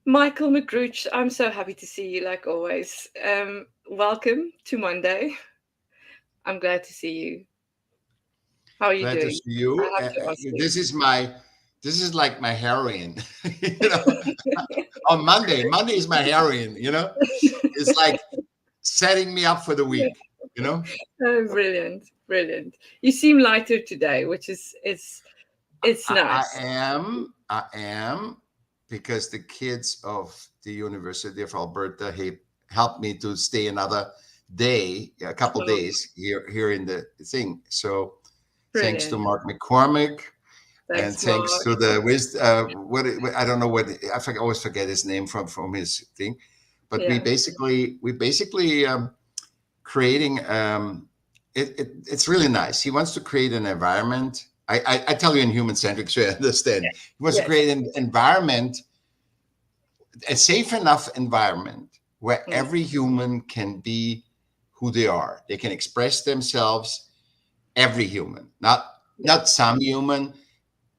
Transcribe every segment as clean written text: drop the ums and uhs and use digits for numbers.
Michael McGrooch, I'm so happy to see you like always. Welcome to Monday. I'm glad to see you. How are you Glad to doing? see you. I have to ask you. This is like my heroin. you know, on Monday is my heroin. It's like setting me up for the week. You know, Oh, brilliant, brilliant. You seem lighter today, which is it's nice. I am, because the kids of the University of Alberta helped me to stay another day, a couple Oh, days here in the thing. So thanks to brilliant. Mark McCormick. And Thanks, thanks Mark. to the I don't know always forget his name from his thing, but Yeah, we basically creating it's really nice. He wants to create an environment. I tell you in human centric, so you understand. He wants to yes. create an environment, a safe enough environment where Mm, every human can be who they are. They can express themselves. Every human, not yeah, not some human.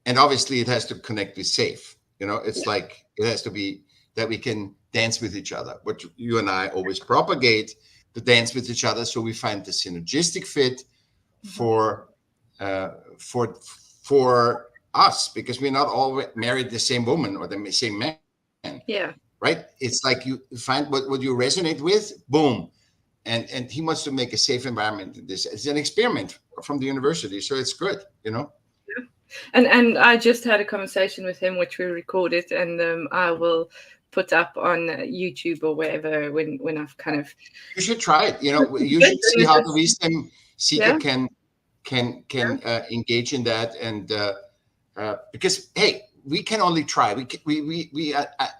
And obviously it has to connect with safe. yeah. It's like it has to be that we can dance with each other, which you and I always propagate, to dance with each other, so we find the synergistic fit Mhm. for uh, for for us, because we're not all married the same woman or the same man, Yeah. right? It's like you find what you resonate with, boom. And he wants to make a safe environment in this. It's an experiment from the university, so it's good. And I just had a conversation with him, which we recorded, and I will put up on YouTube or wherever when I've kind of You should try it. You should written see it how the as wisdom seeker yeah, can engage in that, and because hey, we can only try.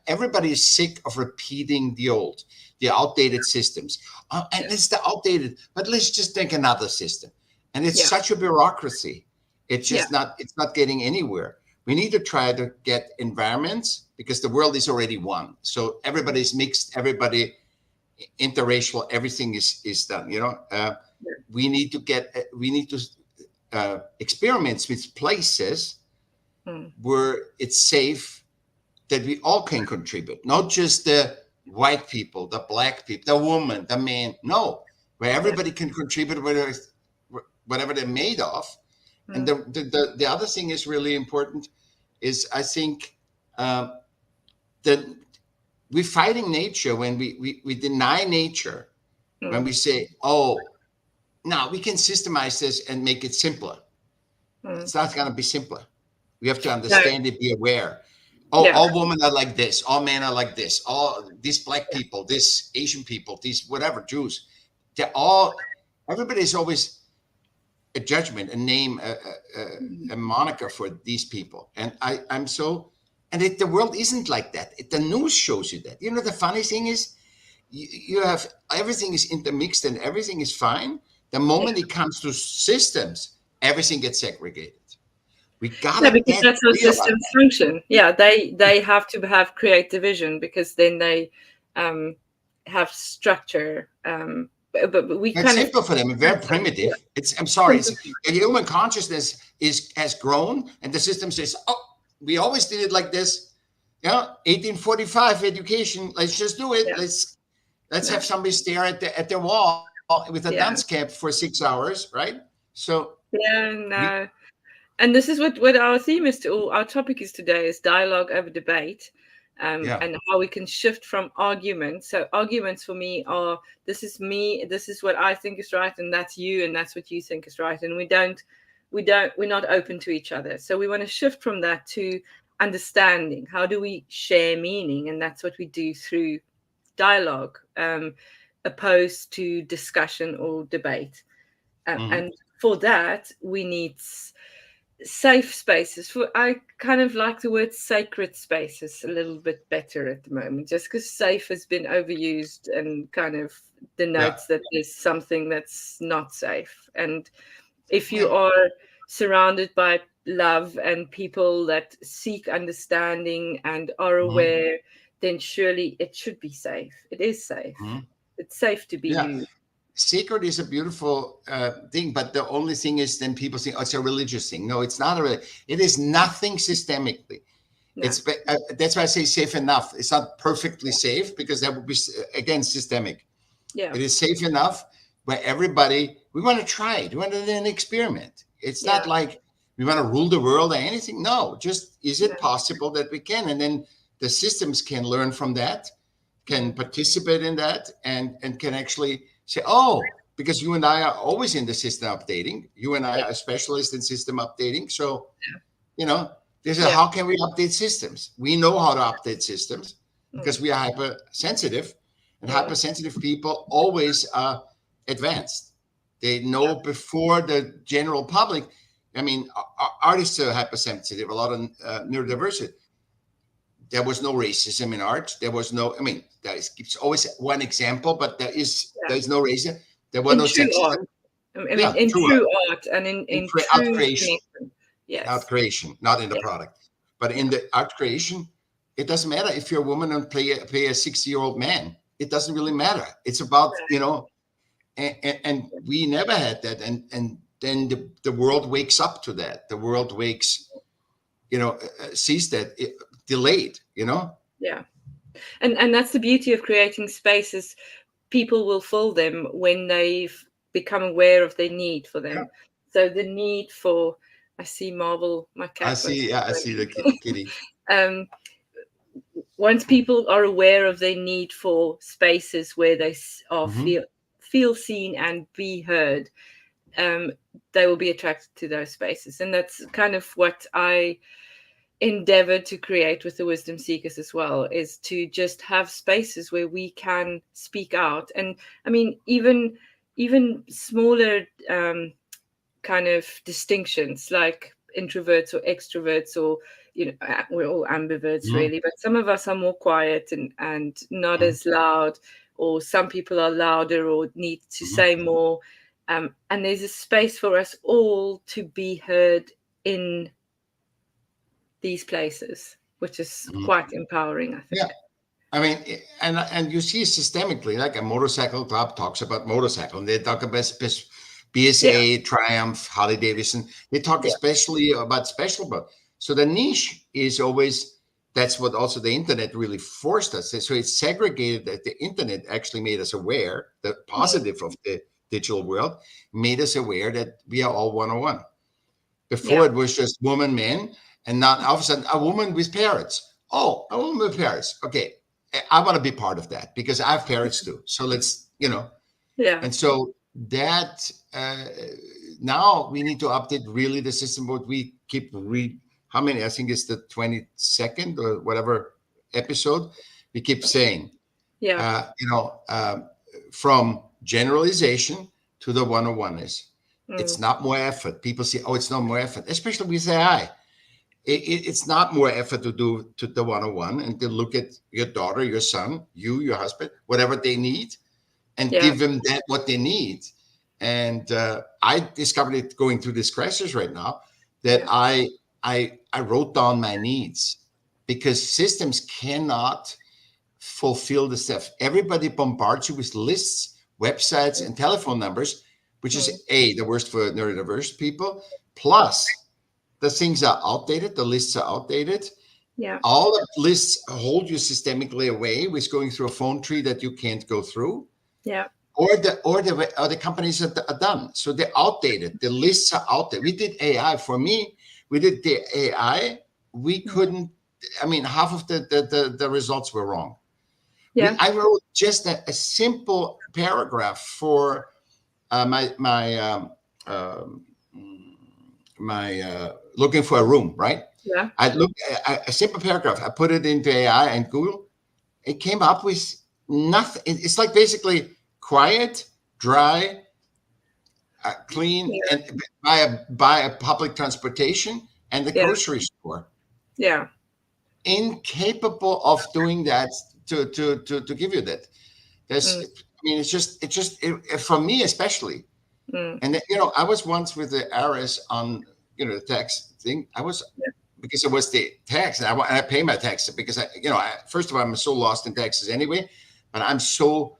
Everybody is sick of repeating the outdated systems, and yeah, it's the outdated. But let's just think another system, and it's yeah, such a bureaucracy. yeah, It's not getting anywhere. We need to try to get environments, because the world is already one. So everybody's mixed. Everybody interracial, everything is done. We need to experiments with places mm, where it's safe, that we all can contribute, not just the white people, the black people, the woman, the man. No, where yeah, everybody can contribute, whatever they're made of. And mm, the other thing is really important, is I think um, that we're fighting nature when we deny nature, when mm, we say, oh, no, we can systemize this and make it simpler. mm. It's not going to be simpler. We have to No, understand it, be aware. Oh, yeah, all women are like this. All men are like this. All these black people, these Asian people, these whatever, Jews, they're all, everybody is always a judgment, a name, mm, a moniker for these people. And the world isn't like that. The news shows you that. The funny thing is, you have everything is intermixed and everything is fine. The yeah. moment it comes to systems, everything gets segregated. We Yeah, gotta because get that's how real about systems function. Yeah, they have to have create division because then they um, have structure. But we that. It's kind of simple for them and very yeah, primitive. I'm sorry, simple. it's the human consciousness is has grown, and the system says, "Oh, we always did it like this." 1845 education. Let's just do it. Yeah, Let's no, have somebody stare at the wall with a dance yeah, cap for 6 hours, right? So yeah, we no. And this is what our theme is to all our topic is today is dialogue over debate, yeah. and how we can shift from arguments. So arguments for me are this is me, this is what I think is right, and that's you, and that's what you think is right, and we're not open to each other. So we want to shift from that to understanding. How do we share meaning? And that's what we do through dialogue, opposed to discussion or debate. Mhm. And for that, we need safe spaces. For I kind of like the word sacred spaces a little bit better at the moment, just because safe has been overused and kind of Yeah. denotes that there's something that's not safe. And if you Yeah. are surrounded by love and people that seek understanding and are Mhm. aware, then surely it should be safe. It is safe. Mhm. It's safe to be Yeah. you. Secret is a beautiful thing, but the only thing is, then people think, oh, it's a religious thing. No, it's not it is nothing systemically. No. That's why I say safe enough. It's not perfectly safe because that would be again systemic. Yeah. It is safe enough where everybody, we want to try it. We want to do an experiment. It's Yeah. not like we want to rule the world or anything. No, just is it No. possible that we can? And then the systems can learn from that, can participate in that, and can actually say, oh, because you and I are always in the system updating. You and I Yeah. are specialists in system updating. So, Yeah. you know, this is Yeah. how can we update systems? We know how to update systems because Mm. we are hypersensitive, and Mm. hypersensitive people always are advanced. They know Yeah. before the general public. I mean, artists are hypersensitive. A lot of neurodiversity. There was no racism in art. There was no. I mean, it's always one example, but there Yeah. is no racism. There was In no true art. sexism. I mean, Yeah, in true art, true art and in art true creation. connection. Art Yes. creation, not in the Yeah. product. But Yeah. in the art creation, it doesn't matter if you're a woman and play a 60-year-old man. It doesn't really matter. It's about, and we never had that. And then the world wakes up to that. The world wakes, sees that delayed, Yeah. And that's the beauty of creating spaces. People will fill them when they've become aware of their need for Yeah. them. So the need for, I see Marvel, my I cat wants see. Yeah, I see the to kitty. um, once people are aware of their need for spaces where they are Mm-hmm. feel seen and be heard, um, they will be attracted to those spaces. And that's kind of what I endeavor to create with the wisdom seekers as well, is to just have spaces where we can speak out. And I mean, even smaller kind of distinctions like introverts or extroverts, or we're all ambiverts Mm-hmm. really, but some of us are more quiet and not Mm-hmm. as loud, or some people are louder or need to Mm-hmm. say more, and there's a space for us all to be heard in these places, which is Mm-hmm. quite empowering, I Yeah. think. I mean, and you see systemically, like a motorcycle club talks about motorcycle, and they talk about Yeah, BSA, Triumph, Harley Davidson. They talk yeah, especially about special, but so the niche is always, that's what also the internet really forced us. So it's segregated, that the internet actually made us aware, the positive of the digital world made us aware that we are all 101. Before yeah, it was just woman, men, and now all of a sudden a woman with parrots. Oh, a woman with parrots. Okay, I want to be part of that because I have parrots too. So let's, yeah, and so that now we need to update really the system. But we keep how many? I think it's the 22nd or whatever episode. We keep saying, yeah, from generalization to the 101 is. It's mm, not more effort. People say, oh, it's not more effort, especially with AI. It's not more effort to do to the 101 and to look at your daughter, your son, your husband, whatever they need, and yeah, give them that what they need. And I discovered it going through this crisis right now that yeah, I wrote down my needs because systems cannot fulfill the stuff. Everybody bombards you with lists, websites, and telephone numbers, which mm, is the worst for neurodiverse people. Plus, the things are outdated. The lists are outdated. yeah, All the lists hold you systemically away with going through a phone tree that you can't go through, yeah, or the companies are done. So they're outdated. The lists are outdated. We did AI. For me, we did the AI. We couldn't. I mean, half of the results were wrong. yeah, I wrote just a simple paragraph for my looking for a room, right? yeah, I look a simple paragraph. I put it into AI and Google. It came up with nothing. It's like basically quiet, dry, clean, yeah, and buy a public transportation and the yeah, grocery store. yeah, Incapable of doing that to give you that. There's, mm, I mean, for me especially. mm, And I was once with the IRS on the tax thing. I was yeah, because it was the tax, and I pay my taxes because first of all, I'm so lost in taxes anyway, but I'm so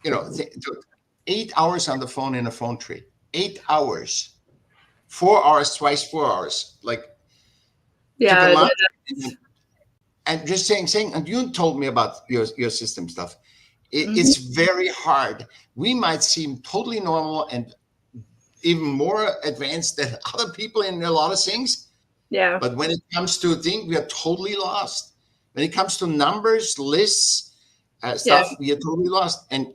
8 hours on the phone in a phone tree, 8 hours, 4 hours twice, 4 hours, like took a yeah. lunch, and just saying, and you told me about your system stuff. It's Hmm. very hard. We might seem totally normal and even more advanced than other people in a lot of things, Yeah. but when it comes to things, we are totally lost. When it comes to numbers, lists, Yeah. stuff, we are totally lost. And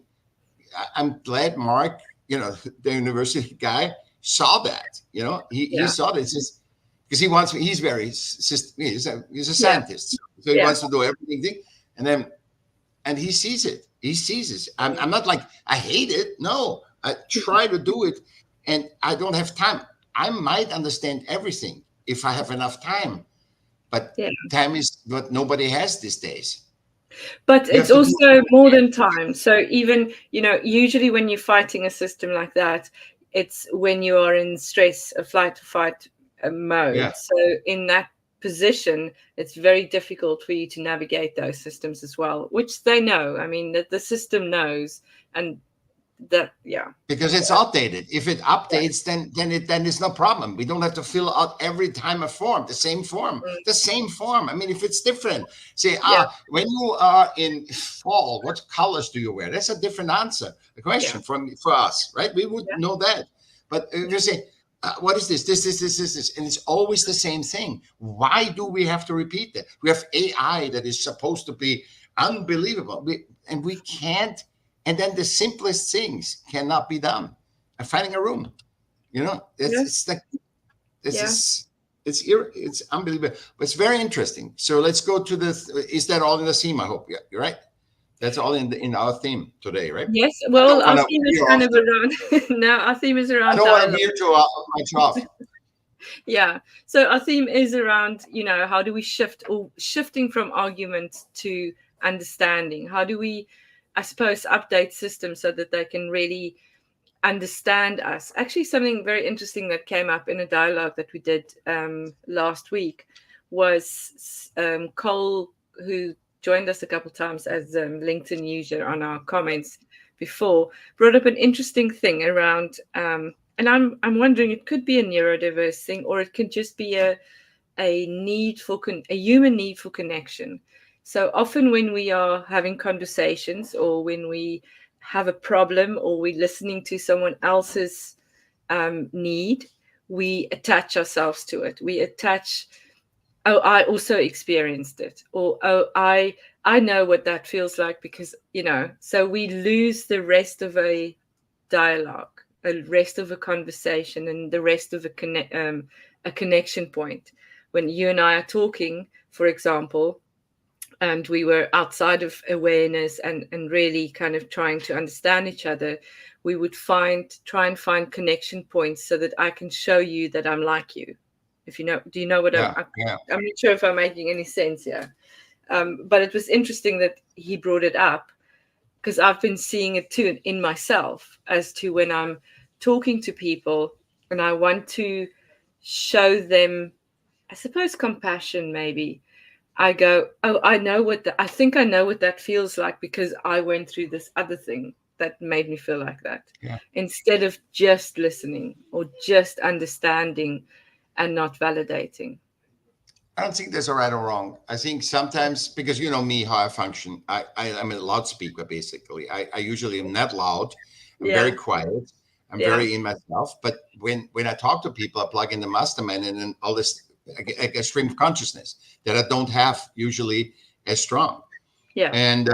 I'm glad Mark, the university guy, saw that. He Yeah. saw this because he wants. He's very he's a Yeah. scientist, so he Yeah. wants to do everything. And he sees it. He sees it. Mm. I'm not like I hate it. No, I try to do it, and I don't have time. I might understand everything if I have enough time, but Yeah. time is what nobody has these days. But You it's have to do also more than time. So even, usually when you're fighting a system like that, it's when you are in stress, a flight or fight yeah. mode. So in that position, it's very difficult for you to navigate those systems as well, which they know. I mean, that the system knows, and that, yeah, Because it's outdated. If it updates, then it's no problem. We don't have to fill out every time a form, the same form, mm, the same form. I mean, if it's different, say, yeah, when you are in fall, what colors do you wear? That's a different answer, a yeah, question for us, right? We would yeah, know that. But if you say, what is this? This, and it's always the same thing. Why do we have to repeat that? We have AI that is supposed to be unbelievable, and we can't. And then the simplest things cannot be done. And finding a room, yeah, it's like this yeah. is it's unbelievable. But it's very interesting. So let's go to the. Is that all in the theme? I hope. Yeah, you're right. That's all in our theme today, right? Yes, I well, don't our want to theme is veer kind off. of around, no, our theme is I around don't want to dialogue. veer too much off. Yeah. So our theme is around, how do we shifting from argument to understanding? How do we, I suppose, update systems so that they can really understand us? Actually, something very interesting that came up in a dialogue that we did last week was Cole, who joined us a couple of times as LinkedIn user on our comments before, brought up an interesting thing around. And I'm wondering, it could be a neurodiverse thing, or it could just be a need for a human need for connection. So often when we are having conversations, or when we have a problem, or we're listening to someone else's need, we attach ourselves to it. We attach, oh, I also experienced it, or oh, I know what that feels like, because so we lose the rest of a dialogue, the rest of a conversation, and the rest of a connection point. When you and I are talking, for example, and we were outside of awareness, and really kind of trying to understand each other, we would try and find connection points so that I can show you that I'm like you. If you know, do you know what Yeah, yeah, I'm not sure if I'm making any sense here. But it was interesting that he brought it up, because I've been seeing it too in myself, as to when I'm talking to people and I want to show them, I suppose, compassion, maybe. I go, oh, I think I know what that feels like, because I went through this other thing that made me feel like that. yeah. Instead of just listening or just understanding and not validating. I don't think there's a right or wrong. I think sometimes, because you know me, how I function, I'm a loudspeaker, basically. I usually am not loud. I'm very Yeah. quiet. I'm Yeah. very in myself. But when I talk to people, I plug in the mastermind and then all this, a stream of consciousness that I don't have usually as strong. Yeah. And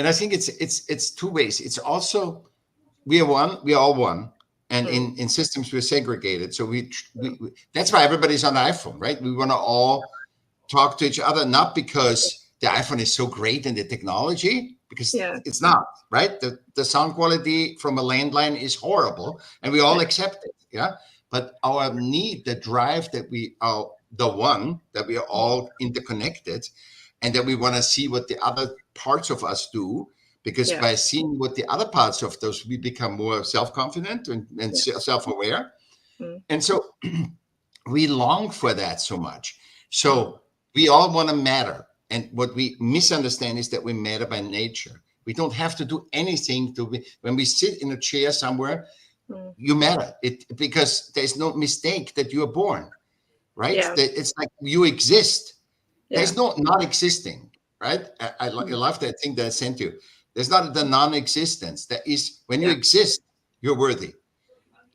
I think it's two ways. It's also, we are one, we are all one. And Mm. in systems, we're segregated. So that's why everybody's on the iPhone, right? We want to all talk to each other, not because the iPhone is so great in the technology, because Yeah. it's not, right? The sound quality from a landline is horrible, and we all accept it, yeah? But our need, the drive that we are the one, that we are all interconnected, and that we want to see what the other parts of us do, because Yeah. by seeing what the other parts of those, we become more self-confident and Yeah. self-aware. Mm. And so we long for that so much. Mm. So we all want to matter. And what we misunderstand is that we matter by nature. We don't have to do anything to be, when we sit in a chair somewhere, Mm. you matter. Because there's no mistake that you are born, right? Yeah. It's like you exist. Yeah. There's no non-existing, right? I love that thing that I sent you. There's not the non-existence. That is, when you Yeah. exist, you're worthy.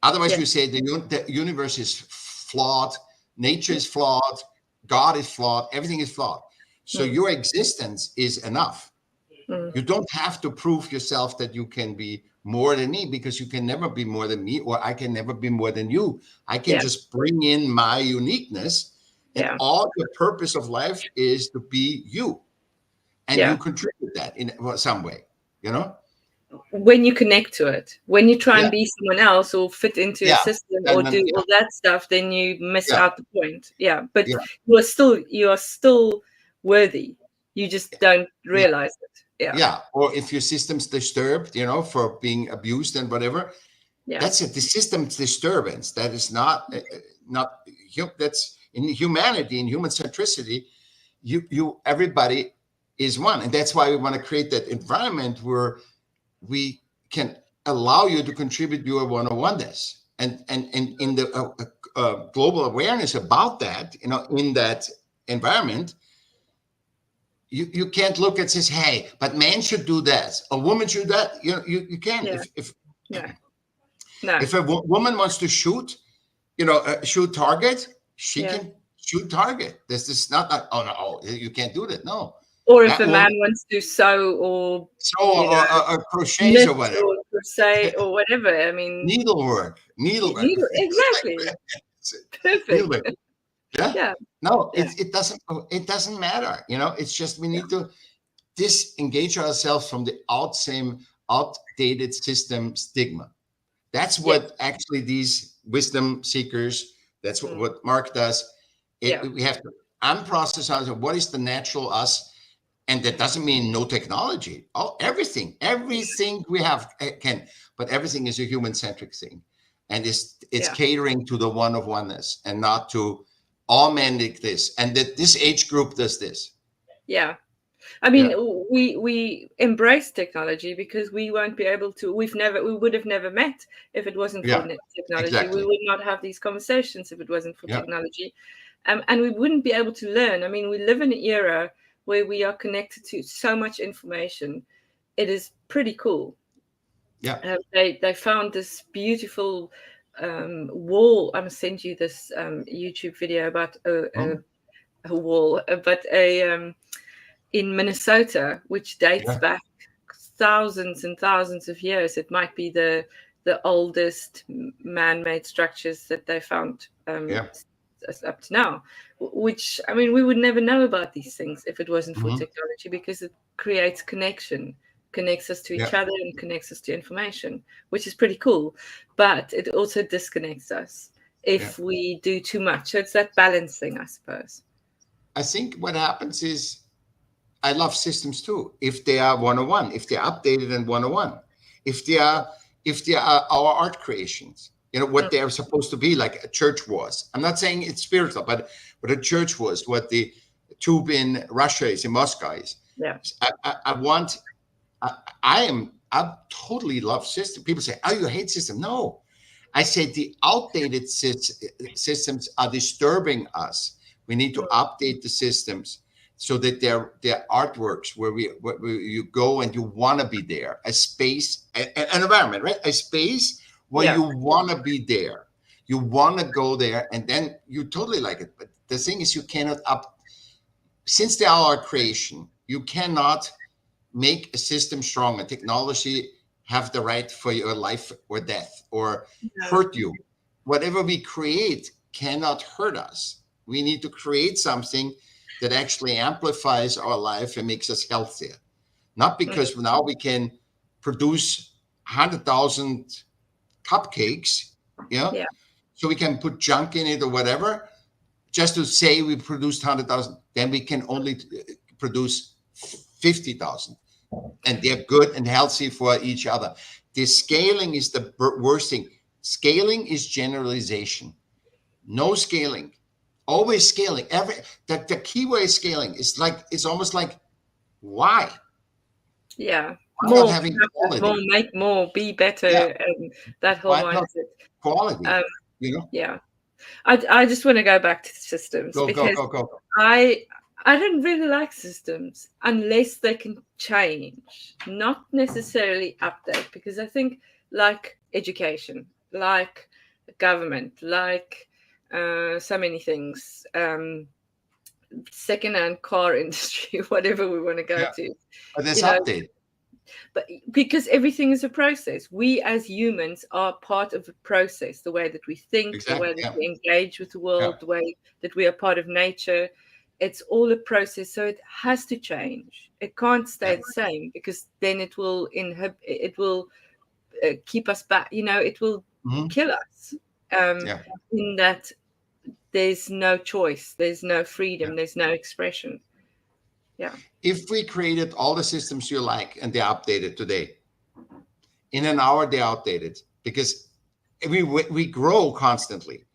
Otherwise, Yeah. you say the universe is flawed, nature is flawed, God is flawed, everything is flawed. So Mm. your existence is enough. Mm. You don't have to prove yourself that you can be more than me, because you can never be more than me, or I can never be more than you. I can Yeah. just bring in my uniqueness, and Yeah. all the purpose of life is to be you, and you Yeah. contribute that in some way, you know? When you connect to it, when you try Yeah, and be someone else or fit into a yeah, system or and do then all that stuff, then you miss yeah, out the point. Yeah. But yeah, you are still worthy. You just don't yeah, realize it. Yeah. yeah. Or if your system's disturbed, for being abused and whatever, Yeah. that's it. The system's disturbance. That is not that's in humanity, in human centricity. Everybody is one, and that's why we want to create that environment where we can allow you to contribute your one-on-oneness, and in the global awareness about that, in that environment. You can't look and says, hey, but man should do that, a woman should do that. You can't. Yeah. If No. No. if a woman wants to shoot, shoot target, she Yeah. can shoot target. This is not like, oh no, you can't do that. No, Or if that a woman, man wants to sew or, sew you know, or crochets knit or whatever, or crochet or whatever. I mean, needlework. It's exactly. like, Perfect. needlework. Yeah. Yeah. No, Yeah. it doesn't matter. It's just we Yeah. need to disengage ourselves from the outdated system stigma. That's Yeah. what actually these wisdom seekers, that's what, Mm. what Mark does. Yeah. We have to unprocess ourselves. What is the natural us? And that doesn't mean no technology. Oh, everything we have can, but everything is a human centric thing. And it's Yeah. catering to the one of oneness, and not to all men like this, and that this age group does this. Yeah. I mean, Yeah. we embrace technology because we won't be able to. We would have never met if it wasn't for Yeah. technology. We Exactly. would not have these conversations if it wasn't for Yeah. technology, and we wouldn't be able to learn. I mean, we live in an era where we are connected to so much information. It is pretty cool. Yeah. They found this beautiful wall. I'm gonna send you this YouTube video about Oh, a wall, but in Minnesota, which dates yeah. back thousands and thousands of years. It might be the oldest man-made structures that they found Yeah. up to now. Which, I mean, we would never know about these things if it wasn't for Hmm. technology, because it creates connection, connects us to Yeah. each other, and connects us to information, which is pretty cool. But it also disconnects us Yeah. if we do too much. So it's that balancing, I suppose. I think what happens is, I love systems too. If they are 101, if they're updated and 101, if they are if they are our art creations, what Mm. they are supposed to be, like a church was. I'm not saying it's spiritual, but what a church was, what the tube in Russia is, in Moscow is. Yeah. I want. I totally love system. People say, "Oh, you hate system." No, I say the outdated systems are disturbing us. We need to update the systems so that they're artworks where you go and you want to be there. A space, an environment, right? A space where Yeah. you want to be there. You want to go there, and then you totally like it. But the thing is, you cannot since they are our creation. You cannot make a system strong, a technology have the right for your life or death or No. hurt you. Whatever we create cannot hurt us. We need to create something that actually amplifies our life and makes us healthier. Not because now we can produce 100,000 cupcakes, Yeah. so we can put junk in it or whatever, just to say we produced 100,000. Then we can only produce 50,000, and they're good and healthy for each other. The scaling is the worst thing. Scaling is generalization. No scaling. Always scaling. The key way is scaling. It's almost like, why? Yeah. Why not More, having more, quality? make more, be better, Yeah. and that whole Why not mindset. quality? Um, You know? yeah. I just want to go back to systems Go, go, because go, go, go. I I don't really like systems unless they can change, not necessarily update, because I think, like education, like government, like so many things, second-hand car industry, whatever we want to go Yeah. to, But there's you know, update. but because everything is a process, we as humans are part of a process. The way that we think, the way Exactly. that Yeah. we engage with the Yeah. world, the way that we are part of nature, it's all a process. So it has to change. It can't Yeah. stay the same, because then it will it will keep us back. It will Mhm. kill us. Um, Yeah. in that there's no choice, there's no Yeah. freedom, there's no expression. Yeah, If we created all the systems you like and they're updated today, in an hour they're outdated because we grow constantly.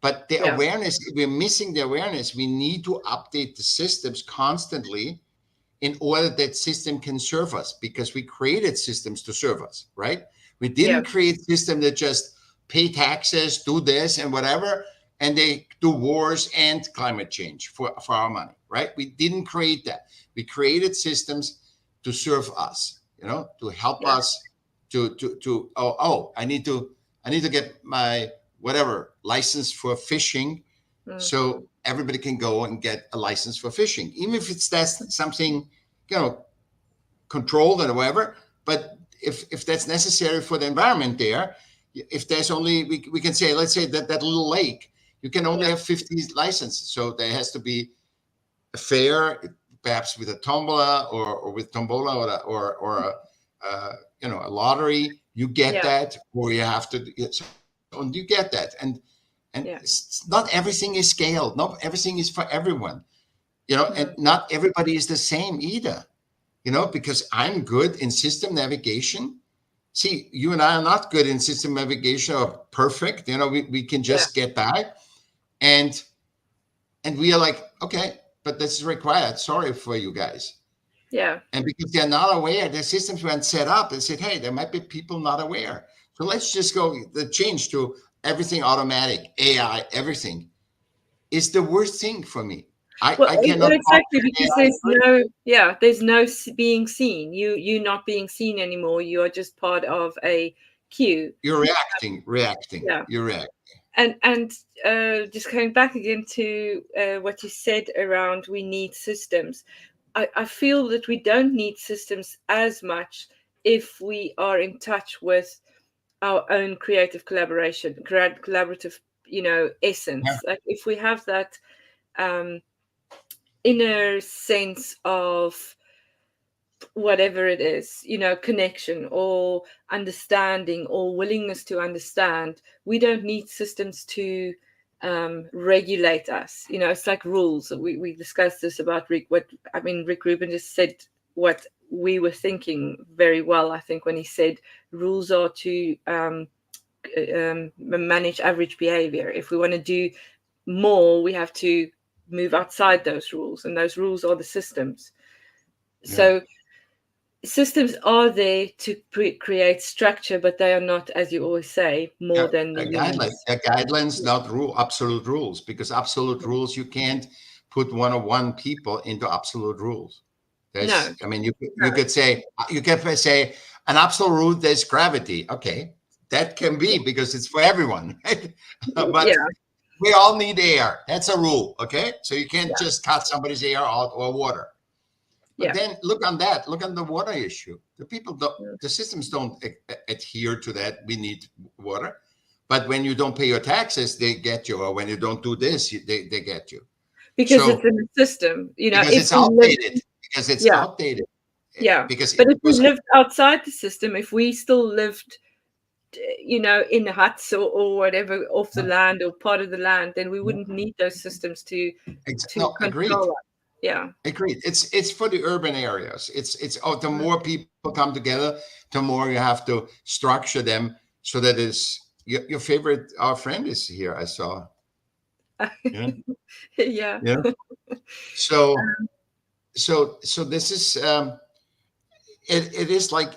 But the yeah, awareness, we're missing the awareness. We need to update the systems constantly in order that system can serve us, because we created systems to serve us, right? We yeah, didn't create system that just pay taxes, do this and whatever, and they do wars and climate change for our money, right? We didn't create that. We created systems to serve us, to help yeah. us I need to get my whatever license for fishing, Mm, so everybody can go and get a license for fishing, even if that's something, you know controlled and whatever. But if that's necessary for the environment there, if there's only, we can say, let's say that little lake, you can only yeah, have 50 licenses, so there has to be a fair, perhaps with a tombola, or with tombola, or a, a lottery. You get yeah, that, or you have to, so you get that. And yeah. not everything is scaled, not everything is for everyone, and Mm, not everybody is the same either, because I'm good in system navigation. See, you and I are not good in system navigation or perfect. We can yeah, just get by. And and we are like, okay, but this is required. Sorry for you guys. yeah. And because they're not aware, the systems weren't set up and said, hey, there might be people not aware. So let's just go, the change to everything automatic, AI, everything is the worst thing for me. I Well, cannot exactly, operate because AI. there's no, yeah, there's no being seen. You not being seen anymore. You are just part of a queue. You're reacting, Yeah, you're reacting. and just coming back again to what you said around we need systems. I feel that we don't need systems as much if we are in touch with our own creative collaboration, collaborative, Yeah, essence. Like if we have that um, inner sense of whatever it is, connection or understanding or willingness to understand, we don't need systems to regulate us. It's like rules. We discussed this about Rick. Rick Rubin just said what we were thinking very well, I think, when he said rules are to manage average behavior. If we want to do more, we have to move outside those rules, and those rules are the systems. yeah, So systems are there to create structure, but they are not, as you always say, more yeah. than the A guideline, humans. guidelines, not absolute rules, because absolute rules, you can't put one-on-one people into absolute rules. No, I mean, you no, could say, an absolute rule, there's gravity. Okay, that can be because it's for everyone, right? But yeah, we all need air. That's a rule. Okay, so you can't yeah, just cut somebody's air out, or water. But yeah, then look on that. Look on the water issue. The systems don't adhere to that. We need water. But when you don't pay your taxes, they get you. Or when you don't do this, they get you. because it's So in the system. because If it's we live, outdated, because it's yeah, outdated, yeah. because it But if we was, lived outside the system, if we still lived, in huts or whatever, off the land or part of the land, then we wouldn't need those systems to no, agreed. control us. Yeah, Agreed. It's for the urban areas. The more people come together, the more you have to structure them so that is your favorite. Our friend is here. I saw. Yeah. yeah, Yeah. So so this is it is like,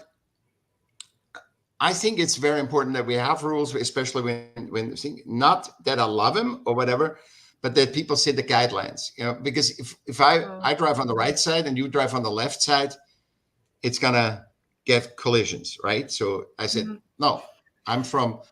I think it's very important that we have rules, especially when not that I love them or whatever, but that people say the guidelines, because if I drive on the right side and you drive on the left side, it's gonna get collisions, right? So I said, no, I'm from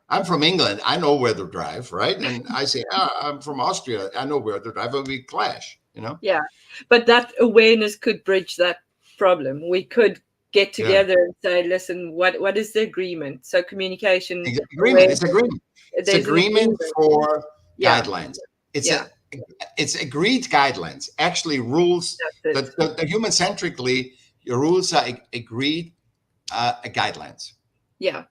England. I know where to drive, right? And I say, I'm from Austria. I know where to drive, and we clash, Yeah, but that awareness could bridge that problem. We could get together and say, listen, what is the agreement? So communication agreement. It's agreement. It's there's agreement for Yeah. guidelines. Yeah. It's agreed guidelines. Actually, rules that the human centrically, your rules are agreed guidelines. Yeah.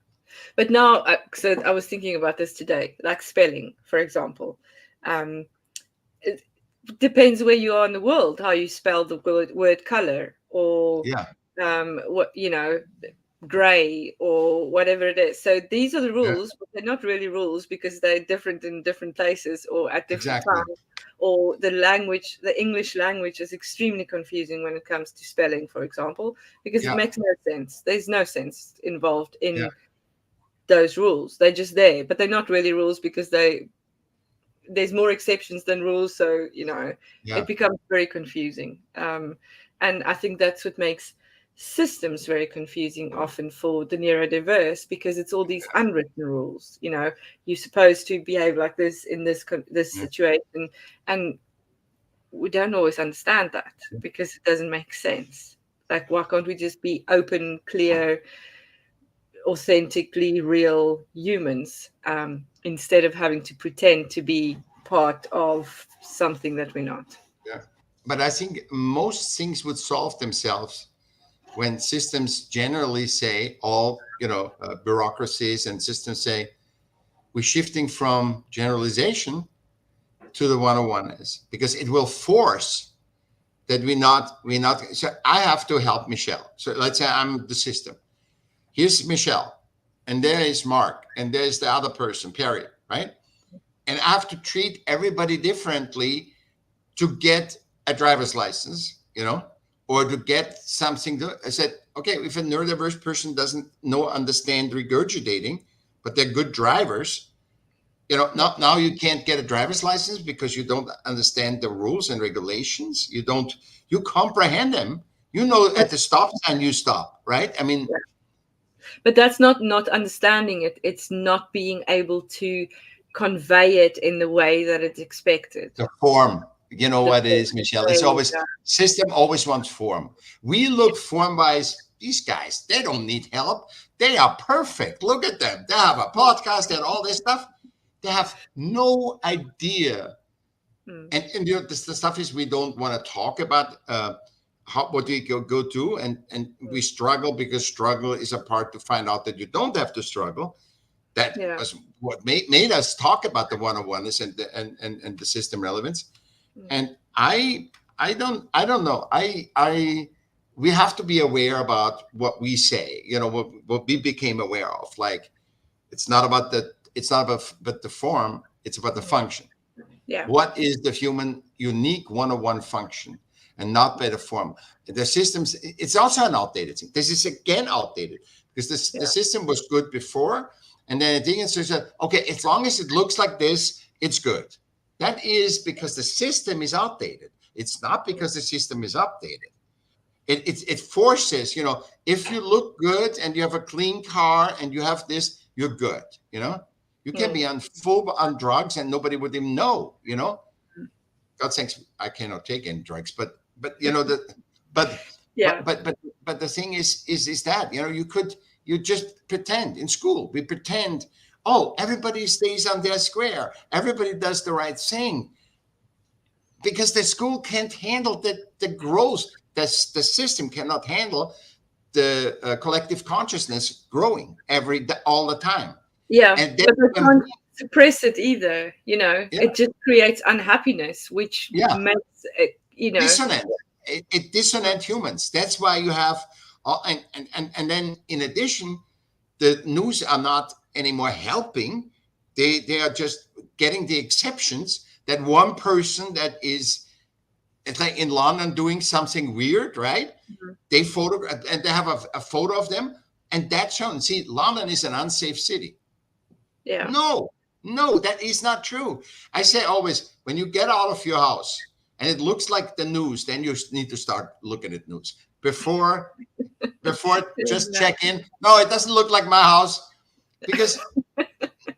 But now, so I was thinking about this today, like spelling, for example. It depends where you are in the world, how you spell the word color, or what, gray, or whatever it is. So these are the rules, but they're not really rules because they're different in different places or at different times. Or the language, the English language is extremely confusing when it comes to spelling, for example, because it makes no sense. There's no sense involved in those rules. They're just there, but they're not really rules because there's more exceptions than rules. So, it becomes very confusing. And I think that's what makes systems very confusing often for the neurodiverse, because it's all these unwritten rules. You're supposed to behave like this in this situation, and we don't always understand that because it doesn't make sense. Like, why can't we just be open, clear, authentically real humans, instead of having to pretend to be part of something that we're not? But I think most things would solve themselves when systems generally say, bureaucracies and systems say, we're shifting from generalization to the one-on-one-ness, because it will force that we're not. So I have to help Michelle. So let's say I'm the system. Here's Michelle, and there is Mark, and there's the other person, Perry, right? And I have to treat everybody differently to get a driver's license, or to get something. I said, okay, if a neurodiverse person doesn't understand regurgitating, but they're good drivers, now you can't get a driver's license because you don't understand the rules and regulations. You comprehend them. At the stop sign you stop, right? I mean, but that's not understanding it. It's not being able to convey it in the way that it's expected. The form. You know what it is, Michelle? It's always system always wants form. We look form-wise. These guys, they don't need help. They are perfect. Look at them. They have a podcast and all this stuff. They have no idea. And the stuff is we don't want to talk about what we go to, and we struggle because struggle is a part to find out that you don't have to struggle. That was what made us talk about the one-on-oneness and the system relevance. And I don't know. We have to be aware about what we say. What we became aware of. Like, it's not about the form. It's about the function. Yeah. What is the human unique one-on-one function, and not by the form? The systems. It's also an outdated thing. This is again outdated because the system was good before, and then it didn't. So said, okay, as long as it looks like this, it's good. That is because the system is outdated. It's not because the system is updated. It forces, if you look good and you have a clean car and you have this, you're good. You can be on drugs and nobody would even know. God thanks, I cannot take any drugs, but the thing is that you just pretend in school. We pretend. Oh, everybody stays on their square. Everybody does the right thing. Because the school can't handle the growth. The system cannot handle the collective consciousness growing all the time. Yeah, but they can't suppress it either. It just creates unhappiness, which makes it, dissonant. It dissonant humans. That's why you have, and then in addition, the news are not anymore helping. They are just getting the exceptions that one person that is, it's like in London doing something weird, right? They photograph and they have a photo of them, and that's shown. See, London is an unsafe city. Yeah. No, that is not true. I say always, when you get out of your house and it looks like the news, then you need to start looking at news. Before just check in. No, it doesn't look like my house, because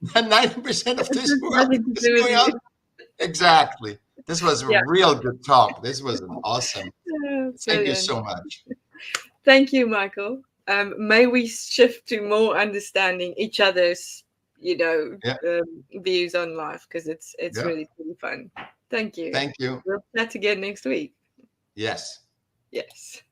90% of this world is going on. Exactly. This was a real good talk. This was an awesome. Thank you so much. Thank you, Michael. May we shift to more understanding each other's, views on life, because it's really fun. Thank you. Thank you. We'll chat again next week. Yes. Yes.